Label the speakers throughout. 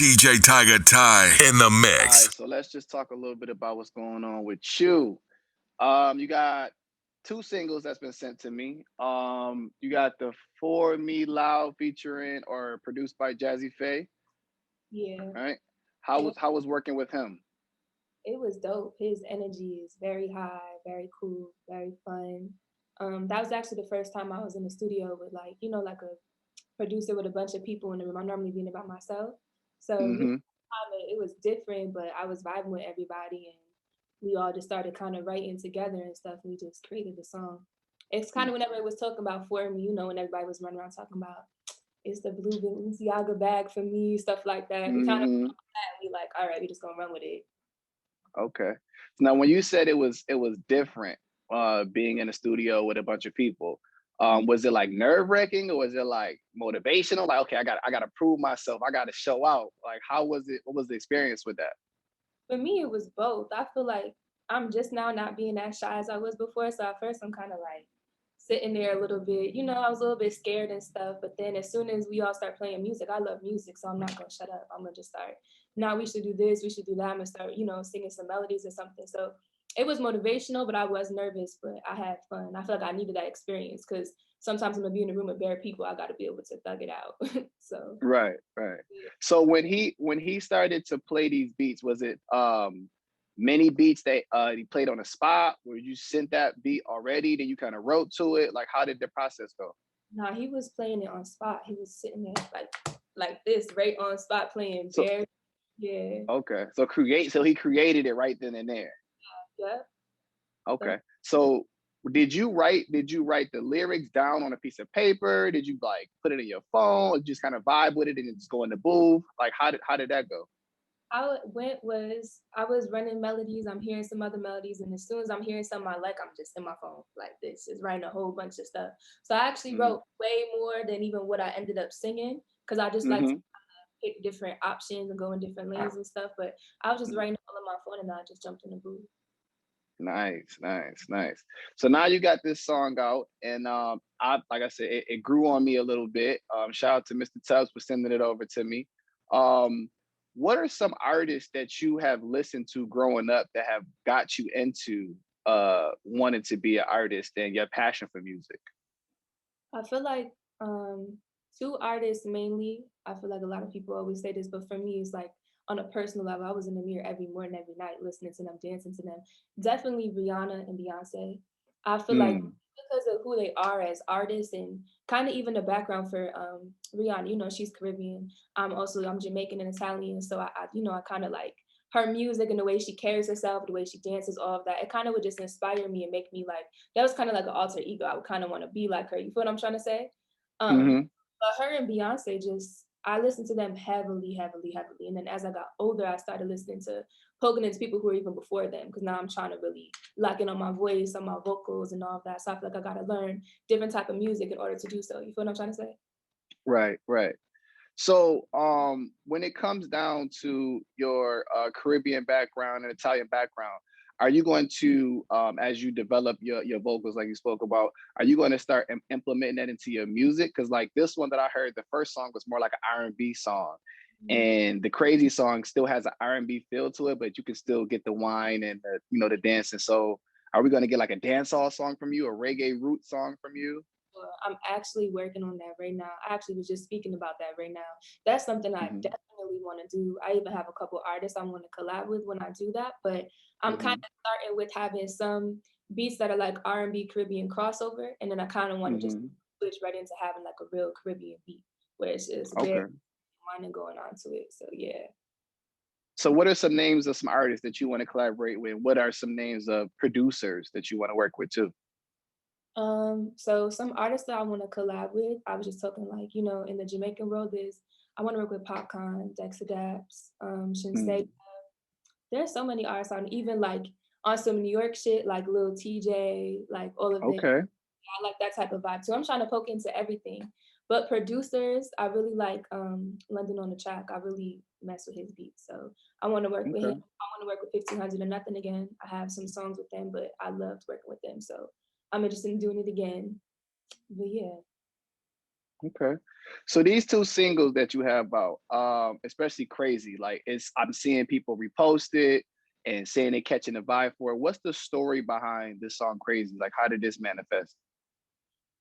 Speaker 1: DJ Tygga Ty in the mix.
Speaker 2: All right, so let's just talk a little bit about what's going on with you. You got two singles that's been sent to me. You got the For Me Loud featuring or produced by Jazzy Faye.
Speaker 3: Yeah.
Speaker 2: Right? How was working with him?
Speaker 3: It was dope. His energy is very high, very cool, very fun. That was actually the first time I was in the studio with like a producer with a bunch of people in the room. I'm normally being by myself. So it was different, but I was vibing with everybody and we all just started kind of writing together and stuff. And we just created the song. It's kind of whenever it was talking about For Me, when everybody was running around talking about it's the blue Balenciaga bag for me, stuff like that. We kind of we like, all right, we just gonna run with it.
Speaker 2: Okay. Now, when you said it was different, being in a studio with a bunch of people, was it like nerve-wracking or was it like motivational? Like, okay, I got to prove myself. I got to show out. Like, how was it? What was the experience with that?
Speaker 3: For me, it was both. I feel like I'm just now not being as shy as I was before. So at first, I'm kind of like sitting there a little bit. I was a little bit scared and stuff. But then as soon as we all start playing music, I love music, so I'm not gonna shut up. I'm gonna just start. Now we should do this. We should do that. I'm gonna start, singing some melodies or something. So it was motivational, but I was nervous. But I had fun. I feel like I needed that experience because sometimes I'm gonna be in a room with bare people. I got to be able to thug it out. So
Speaker 2: right. Yeah. So when he started to play these beats, was it many beats that he played on the spot? Where you sent that beat already, then you kind of wrote to it? Like, how did the process go?
Speaker 3: No, he was playing it on spot. He was sitting there like this, right on spot playing bare. Yeah.
Speaker 2: Okay. So he created it right then and there.
Speaker 3: Yeah.
Speaker 2: Okay. So did you write the lyrics down on a piece of paper? Did you like put it in your phone or just kind of vibe with it and just go in the booth? Like how did that go?
Speaker 3: How it went was I was running melodies, I'm hearing some other melodies, and as soon as I'm hearing something I like, I'm just in my phone like this, just writing a whole bunch of stuff. So I actually wrote way more than even what I ended up singing because I just like to pick different options and go in different lanes and stuff. But I was just writing all on my phone and I just jumped in the booth.
Speaker 2: Nice. So now you got this song out, and like I said, it grew on me a little bit. Shout out to Mr. Tubbs for sending it over to me. What are some artists that you have listened to growing up that have got you into wanting to be an artist and your passion for music?
Speaker 3: I feel like two artists mainly. I feel like a lot of people always say this, but for me, it's like on a personal level, I was in the mirror every morning, every night, listening to them, dancing to them. Definitely Rihanna and Beyonce. I feel like because of who they are as artists and kind of even the background for Rihanna, she's Caribbean. I'm Jamaican and Italian, so I kind of like her music and the way she carries herself, the way she dances, all of that. It kind of would just inspire me and make me like, that was kind of like an alter ego. I would kind of want to be like her. You feel what I'm trying to say? But her and Beyonce I listened to them heavily. And then as I got older, I started listening to poking into people who were even before them because now I'm trying to really lock in on my voice, on my vocals and all of that. So I feel like I got to learn different type of music in order to do so. You feel what I'm trying to say?
Speaker 2: Right. So when it comes down to your Caribbean background and Italian background, are you going to, as you develop your vocals like you spoke about, are you going to start implementing that into your music? Because like this one that I heard, the first song was more like an R&B song. And the Crazy song still has an R&B feel to it, but you can still get the wine and the dancing. So are we going to get like a dancehall song from you, a reggae root song from you?
Speaker 3: I'm actually working on that right now. I actually was just speaking about that right now. That's something I definitely want to do. I even have a couple artists I want to collab with when I do that, but I'm kind of starting with having some beats that are like R&B Caribbean crossover, and then I kind of want to just switch right into having like a real Caribbean beat where it's just very wine going on to it. So yeah.
Speaker 2: So what are some names of some artists that you want to collaborate with? What are some names of producers that you want to work with too?
Speaker 3: So some artists that I want to collab with, I was just talking like, in the Jamaican world I want to work with Popcorn, Dexadaps, Shinsei. There's so many artists on, even like on some New York shit, like Lil TJ, like all of them. I like that type of vibe too. I'm trying to poke into everything. But producers, I really like London on the Track. I really mess with his beats. So I want to work with him. I want to work with 1500 and Nothing again. I have some songs with them, but I loved working with them. So I'm interested in doing it again. But yeah.
Speaker 2: Okay. So these two singles that you have out, especially Crazy, like I'm seeing people repost it and saying they're catching the vibe for it. What's the story behind this song Crazy? Like how did this manifest?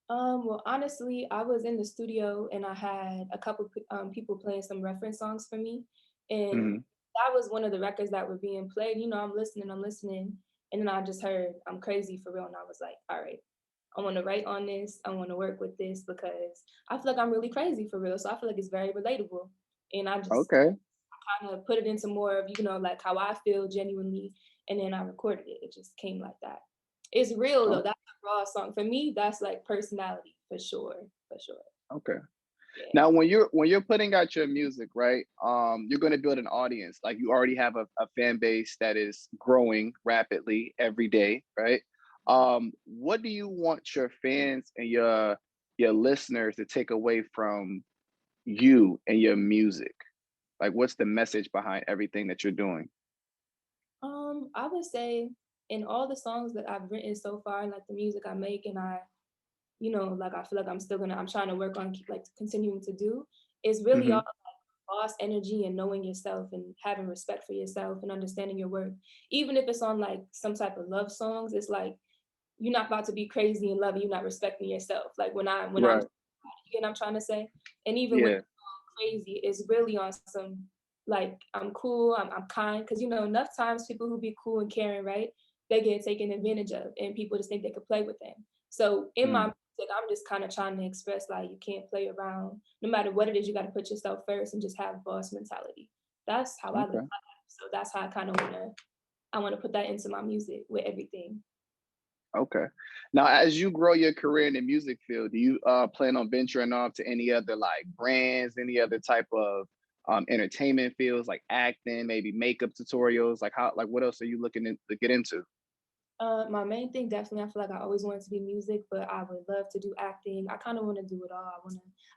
Speaker 3: Well, honestly, I was in the studio and I had a couple people playing some reference songs for me, and
Speaker 2: Hmm.
Speaker 3: that was one of the records that were being played. You know, I'm listening, and then I just heard "I'm Crazy for Real," and I was like, all right, I want to write on this. I want to work with this because I feel like I'm really crazy for real. So I feel like it's very relatable, and I just
Speaker 2: Okay.
Speaker 3: kind of put it into more of, you know, like how I feel genuinely, and then I recorded it. It just came like that. It's real though.
Speaker 2: Oh,
Speaker 3: That's a raw song for me. That's like personality for sure, for sure.
Speaker 2: okay.
Speaker 3: Yeah.
Speaker 2: Now, when you're putting out your music, right? You're going to build an audience. Like you already have a fan base that is growing rapidly every day, right? What do you want your fans and your listeners to take away from you and your music? Like, what's the message behind everything that you're doing?
Speaker 3: I would say in all the songs that I've written so far, like the music I make, and you know, like I feel like I'm trying to work on keep like continuing to do, is really all
Speaker 2: Hmm.
Speaker 3: boss energy and knowing yourself and having respect for yourself and understanding your worth. Even if it's on like some type of love songs, it's like you're not about to be crazy in love and you're not respecting yourself. Like when I'm
Speaker 2: Right.
Speaker 3: you get what I'm trying to say? And even with
Speaker 2: Yeah.
Speaker 3: crazy, it's really on some like I'm cool, I'm kind. Cause you know, enough times people who be cool and caring, right? They get taken advantage of and people just think they could play with them. So in my
Speaker 2: Mm.
Speaker 3: music, I'm just kind of trying to express like you can't play around. No matter what it is, you gotta put yourself first and just have boss mentality. That's how I live my
Speaker 2: Okay.
Speaker 3: life. So that's how I wanna put that into my music with everything.
Speaker 2: Okay. Now, as you grow your career in the music field, do you plan on venturing off to any other like brands, any other type of entertainment fields, like acting, maybe makeup tutorials? Like how, like what else are you looking to get into?
Speaker 3: My main thing, definitely, I feel like I always wanted to be music, but I would love to do acting. I kind of want to do it all.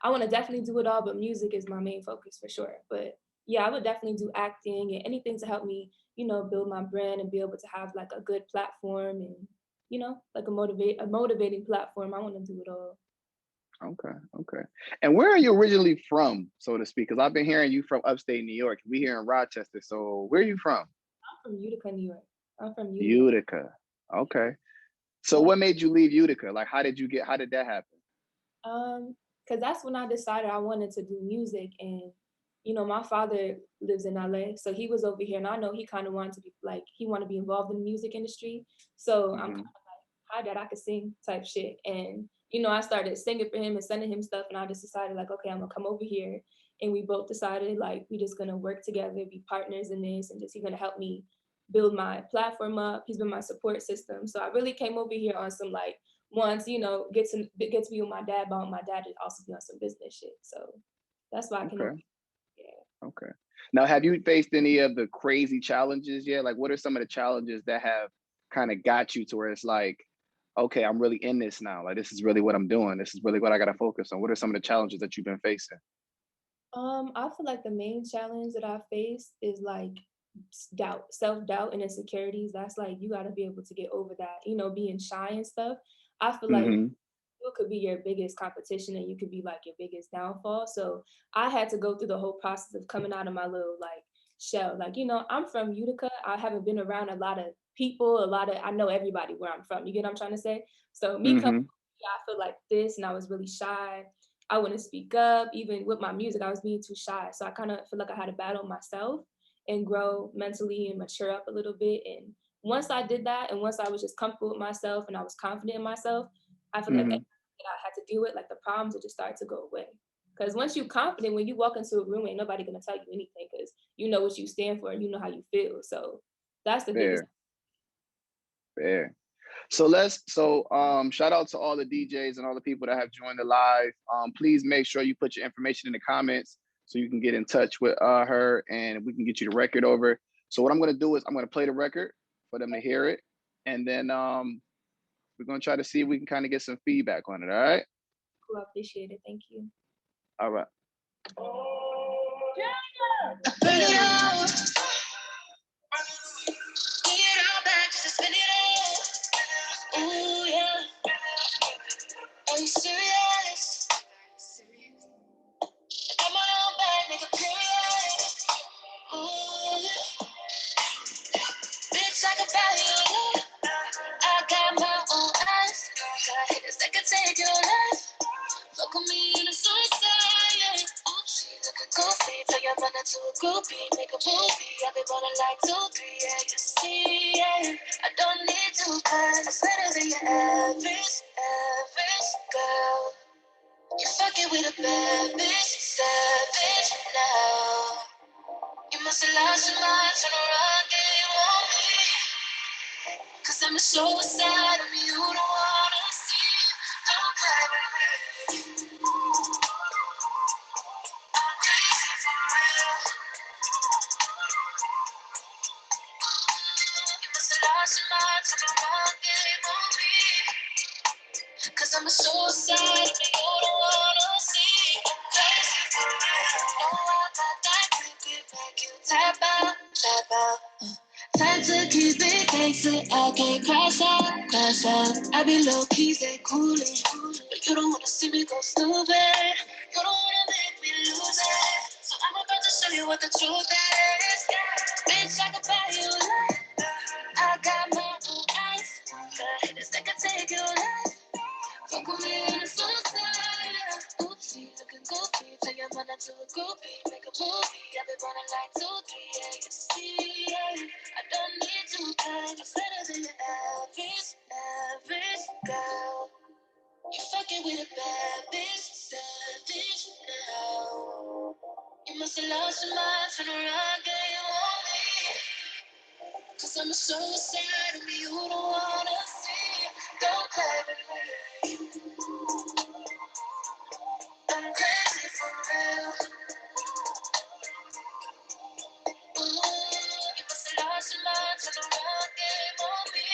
Speaker 3: I want to definitely do it all, but music is my main focus for sure. But yeah, I would definitely do acting and anything to help me, you know, build my brand and be able to have like a good platform and, you know, like a motivating platform. I want to do it all.
Speaker 2: Okay. Okay. And where are you originally from, so to speak? Because I've been hearing you from upstate New York. We here in Rochester. So where are you from?
Speaker 3: I'm from Utica, New York. I'm from Utica.
Speaker 2: Utica. Okay. So
Speaker 3: Yeah.
Speaker 2: what made you leave Utica? Like how did that happen?
Speaker 3: Because that's when I decided I wanted to do music, and you know, my father lives in LA, so he was over here, and I know he kind of wanted to be like he wanted to be involved in the music industry. So I'm kind
Speaker 2: Hmm.
Speaker 3: of like, hi, dad, I could sing type shit, and you know, I started singing for him and sending him stuff, and I just decided like, okay, I'm gonna come over here, and we both decided like we just gonna work together, be partners in this, and just he's gonna help me build my platform up. He's been my support system, so I really came over here on some like once, you know, get to be with my dad, but I want my dad to also be on some business shit. So that's why I came over
Speaker 2: Okay.
Speaker 3: here.
Speaker 2: Okay. Now, have you faced any of the crazy challenges yet? Like, what are some of the challenges that have kind of got you to where it's like, okay, I'm really in this now. Like, this is really what I'm doing. This is really what I got to focus on. What are some of the challenges that you've been facing?
Speaker 3: I feel like the main challenge that I face is like doubt, self-doubt and insecurities. That's like you gotta be able to get over that, you know, being shy and stuff. I feel like
Speaker 2: Hmm.
Speaker 3: you could be your biggest competition and you could be like your biggest downfall. So I had to go through the whole process of coming out of my little like shell. Like, you know, I'm from Utica. I haven't been around a lot of people, I know everybody where I'm from. You get what I'm trying to say? So me coming,
Speaker 2: Hmm.
Speaker 3: yeah, I feel like this and I was really shy. I wouldn't speak up. Even with my music, I was being too shy. So I kind of feel like I had to battle myself and grow mentally and mature up a little bit. And once I did that, and once I was just comfortable with myself and I was confident in myself, I feel like
Speaker 2: Hmm.
Speaker 3: that I had to deal with, like the problems would just start to go away. Because once you're confident, when you walk into a room, ain't nobody gonna tell you anything because you know what you stand for and you know how you feel. So that's the biggest.
Speaker 2: Fair, fair. Shout out to all the DJs and all the people that have joined the live. Please make sure you put your information in the comments so you can get in touch with her and we can get you the record over. So what I'm gonna do is I'm gonna play the record for them to hear it, and then we're gonna try to see if we can kind of get some feedback on it. All right.
Speaker 3: Cool. I appreciate it. Thank you.
Speaker 2: All right.
Speaker 3: Ooh, yeah. Are you serious? I can buy you. I got my own eyes. Got hitters that can take your life. Look at me in a suicide, yeah. Oops, she looking goofy. Tell your mother to a groupie. Make a movie. I've been running like 2, 3, yeah. You see, yeah. I don't need to cause better than your average girl. You fucking with a bad bitch, savage now. You must have lost your mind, turn around, get you on me. Cause I'm a suicide of me, you don't wanna see. Don't cry with me. I'm crazy for real. You must have lost your mind, turn around, get you on me. Cause I'm a suicide of me, you don't wanna see. I'm crazy for real. No, I got that creepy, make you tap out, tap out. Time to keep it gangsta, I can't crash out. I be low key, stay coolin', but you don't wanna see me go stupid. You don't wanna make me lose it, so I'm about to show you what the truth is. Bitch, I can buy you love. I got my own eyes. Got hitters that can take your life. Fuck with me in the suicide. Oopsie, looking goofy. Tell your mother to a groupie. Make a movie. I've been running like 2, 3, yeah. You see, yeah. I don't need to cut. I'm better than the average girl. You fucking with a bad bitch, savage now. You must have lost your mind, turn around, get you on me. Cause I'm a suicide of me, you don't wanna see. Don't play with me. I'm crazy for real. Ooh, you must have lost your mind, turn around, get on me.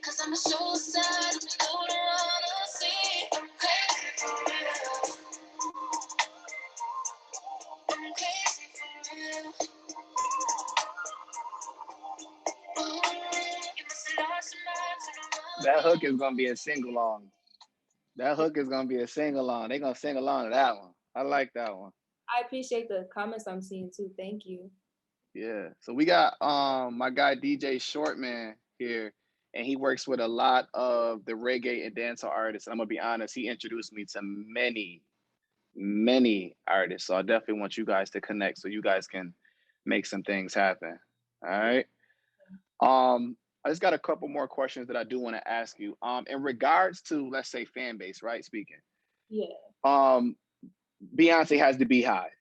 Speaker 3: Cause I'm a suicide of me, you don't wanna see. I'm crazy for real. I'm crazy for real. Ooh, you must have lost your mind, turn around.
Speaker 2: That hook is gonna be a sing-along. That hook is gonna be a sing-along. They're gonna sing along to that one. I like that one.
Speaker 3: I appreciate the comments I'm seeing too. Thank you.
Speaker 2: Yeah. So we got my guy DJ Shortman here, and he works with a lot of the reggae and dancehall artists. And I'm gonna be honest, he introduced me to many artists. So I definitely want you guys to connect so you guys can make some things happen. All right. I just got a couple more questions that I do want to ask you. In regards to, let's say, fan base, right? Speaking.
Speaker 3: Yeah.
Speaker 2: Beyonce has the Beehive.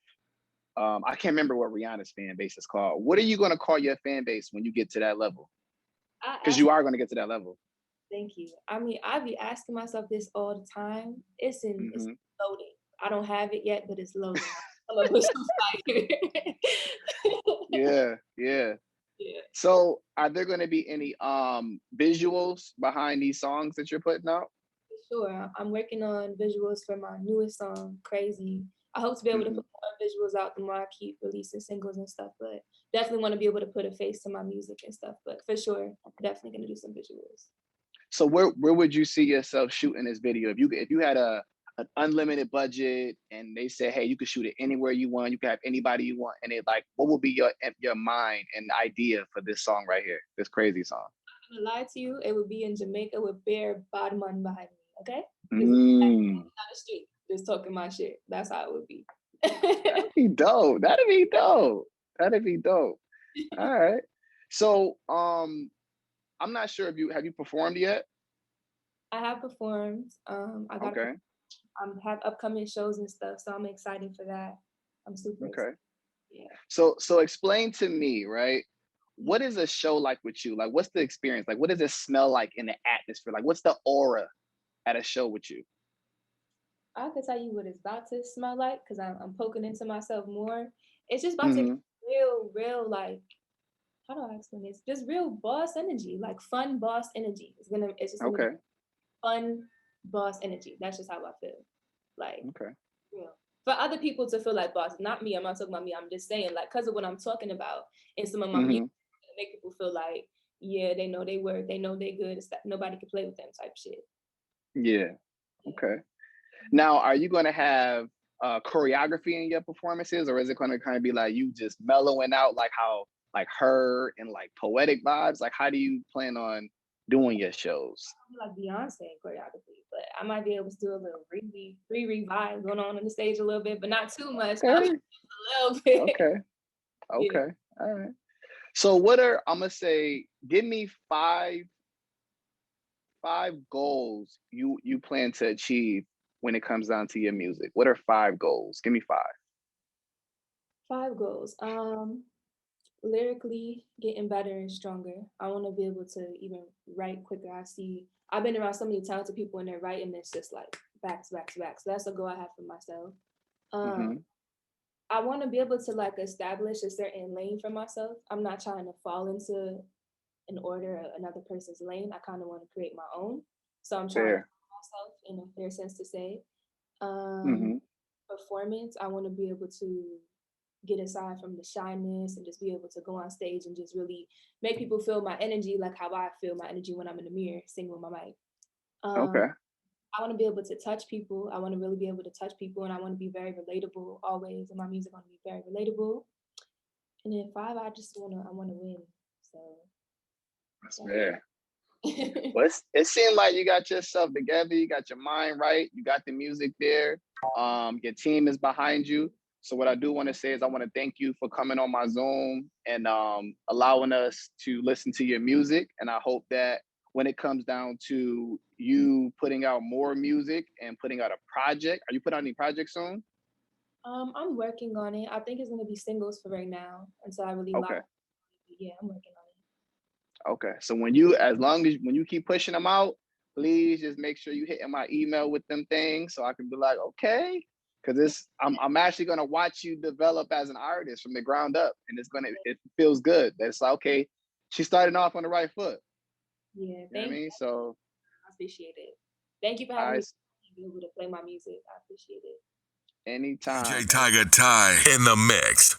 Speaker 2: I can't remember what Rihanna's fan base is called. What are you going to call your fan base when you get to that level? Because you are going to get to that level.
Speaker 3: Thank you. I mean, I be asking myself this all the time. It's loading. I don't have it yet, but it's loading. I'm gonna put some fire.
Speaker 2: Yeah. So are there going to be any visuals behind these songs that you're putting out?
Speaker 3: Sure. I'm working on visuals for my newest song, Crazy. I hope to be able to put more visuals out the more I keep releasing singles and stuff, but definitely want to be able to put a face to my music and stuff. But for sure, definitely gonna do some visuals.
Speaker 2: So where would you see yourself shooting this video? If you had an unlimited budget and they said, hey, you can shoot it anywhere you want, you can have anybody you want, and it like, what would be your mind and idea for this song right here, this Crazy song?
Speaker 3: I'm gonna lie to you, it would be in Jamaica with bare Bodman behind me, okay?
Speaker 2: Mm.
Speaker 3: On the street, just talking my shit. That's how it would be.
Speaker 2: That'd be dope. That'd be dope. All right. So I'm not sure if have you performed yet?
Speaker 3: I have performed. I got have upcoming shows and stuff, so I'm excited for that. I'm super excited. Yeah.
Speaker 2: So explain to me, right? What is a show like with you? Like, what's the experience? Like, what does it smell like in the atmosphere? Like, what's the aura at a show with you?
Speaker 3: I can tell you what it's about to smell like because I'm poking into myself more. It's just about to be real, like, how do I explain this? Just real boss energy, like fun boss energy. It's just gonna be fun boss energy. That's just how I feel. Like, you know, for other people to feel like boss, not me. I'm not talking about me. I'm just saying, like, because of what I'm talking about in some of my music, make people feel like, yeah, they know they work, they know they good. Nobody can play with them type shit.
Speaker 2: Yeah. Okay. Now, are you going to have choreography in your performances, or is it going to kind of be like you just mellowing out, like how like her and like poetic vibes? Like, how do you plan on doing your shows?
Speaker 3: Like Beyonce choreography, but I might be able to do a little revive going on the stage a little bit, but not too much.
Speaker 2: Okay.
Speaker 3: A little bit.
Speaker 2: Okay. Okay. Yeah. All right. So what are, I'm gonna say, give me five goals you plan to achieve when it comes down to your music. What are 5 goals? Give me 5.
Speaker 3: 5 goals. Lyrically getting better and stronger. I want to be able to even write quicker. I've been around so many talented people and they're writing, it's just like back to back to back. So that's a goal I have for myself. I want to be able to like establish a certain lane for myself. I'm not trying to fall into an order of another person's lane. I kind of want to create my own. So I'm trying to find myself in a fair sense to say. Performance, I want to be able to get aside from the shyness and just be able to go on stage and just really make people feel my energy like how I feel my energy when I'm in the mirror singing with my mic.
Speaker 2: Okay.
Speaker 3: I want to be able to touch people. I want to really be able to touch people, and I want to be very relatable always. And my music want to be very relatable. And then 5, I want to win. So
Speaker 2: that's fair. Well, it seemed like you got yourself together. You got your mind right. You got the music there. Your team is behind you. So what I do want to say is I want to thank you for coming on my Zoom and allowing us to listen to your music. And I hope that when it comes down to you putting out more music and putting out a project, are you putting out any projects soon?
Speaker 3: I'm working on it. I think it's going to be singles for right now until I really
Speaker 2: okay.
Speaker 3: Yeah, I'm working on it.
Speaker 2: Okay. So when you keep pushing them out, please just make sure you hitting my email with them things so I can be like, okay. Because I'm actually gonna watch you develop as an artist from the ground up, and it feels good. That's like, okay, she's starting off on the right foot.
Speaker 3: Yeah,
Speaker 2: you know what I mean? So
Speaker 3: I appreciate it. Thank you for having me to be able to play my music. I appreciate it.
Speaker 2: Anytime.
Speaker 1: DJ Tygga Ty in the mix.